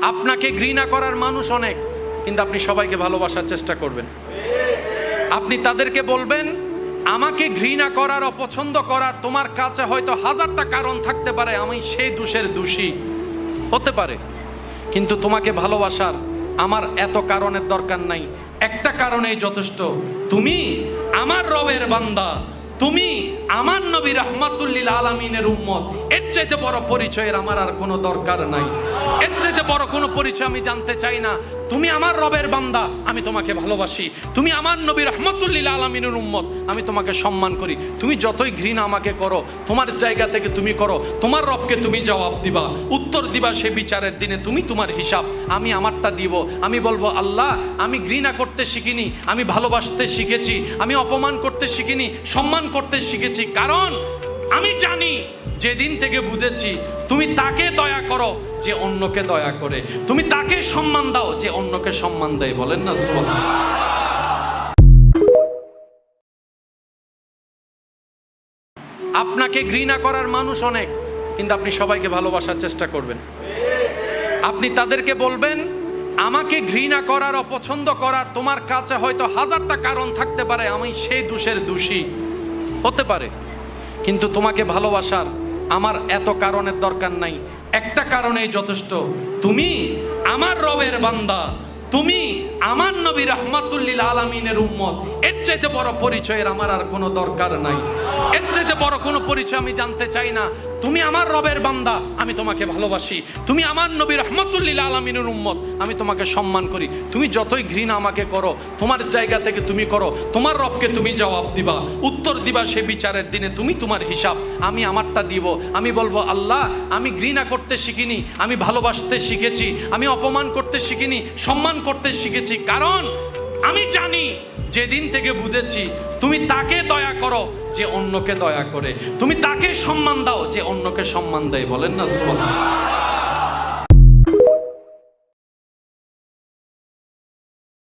আপনাকে ঘৃণা করার মানুষ অনেক, কিন্তু আপনি সবাইকে ভালোবাসার চেষ্টা করবেন। আপনি তাদেরকে বলবেন, আমাকে ঘৃণা করার, অপছন্দ করার তোমার কাছে হয়তো হাজারটা কারণ থাকতে পারে, আমি সেই দোষের দোষী হতে পারে, কিন্তু তোমাকে ভালোবাসার আমার এত কারণের দরকার নাই, একটা কারণেই যথেষ্ট, তুমি আমার রবের বান্দা, তুমি আমার নবী রাহমাতুল লিল আলামিনের উম্মত। এর চাইতে বড় পরিচয়ের আমার আর কোনো দরকার নাই, এর চাইতে বড় কোনো পরিচয় আমি জানতে চাই না। তুমি আমার রবের বান্দা, আমি তোমাকে ভালোবাসি। তুমি আমার নবী রাহমাতুল লিল আলামিনের উম্মত, আমি তোমাকে সম্মান করি। তুমি যতই ঘৃণা আমাকে করো, তোমার জায়গা থেকে তুমি করো, তোমার রবকে তুমি জবাব দিবা, উত্তর দিবা সে বিচারের দিনে। তুমি তোমার হিসাব, আমি আমারটা দিব। আমি বলবো, আল্লাহ আমি ঘৃণা করতে শিখিনি, আমি ভালোবাসতে শিখেছি। আমি অপমান করতে শিখিনি, সম্মান করতে শিখেছি। কারণ আমি জানি, যেদিন থেকে বুঝেছি তুমি তাকে দয়া করো যে অন্যকে দয়া করে, তুমি তাকে সম্মান দাও যে অন্যকে সম্মান দেয়। বলেন না সুবহানাল্লাহ। আপনাকে ঘৃণা করার মানুষ অনেক, কিন্তু আপনি সবাইকে ভালোবাসার চেষ্টা করবেন। আপনি তাদেরকে বলবেন, আমাকে ঘৃণা করার, অপছন্দ করার তোমার কাছে হয়তো হাজারটা কারণ থাকতে পারে, আমি সেই দোষের দোষী হতে পারে, কিন্তু তোমাকে ভালোবাসার আমার এত কারণের দরকার নাই, একটা কারণেই যথেষ্ট, তুমি আমার রবের বান্দা, তুমি আমার নবী রাহমাতুল লিল আলামিনের উম্মত। এর চাইতে বড় পরিচয়ের আমার আর কোনো দরকার নাই, এর চাইতে বড় কোনো পরিচয় আমি জানতে চাই না। তুমি আমার রবের বান্দা, আমি তোমাকে ভালোবাসি। তুমি আমার নবী রাহমাতুল লিল আলামিনের উম্মত, আমি তোমাকে সম্মান করি। তুমি যতই ঘৃণা আমাকে করো, তোমার জায়গা থেকে তুমি করো, তোমার রবকে তুমি জবাব দিবা, উত্তর দিবা সে বিচারের দিনে। তুমি তোমার হিসাব, আমি আমারটা দিব। আমি বলবো, আল্লাহ আমি ঘৃণা করতে শিখিনি, আমি ভালোবাসতে শিখেছি। আমি অপমান করতে শিখিনি, সম্মান করতে শিখেছি। কারণ আমি জানি, যেদিন থেকে বুঝেছি তুমি তাকে দয়া করো যে অন্যকে দয়া করে, তুমি তাকে সম্মান দাও যে অন্যকে সম্মান দেয়। বলেন না সুবহানাল্লাহ।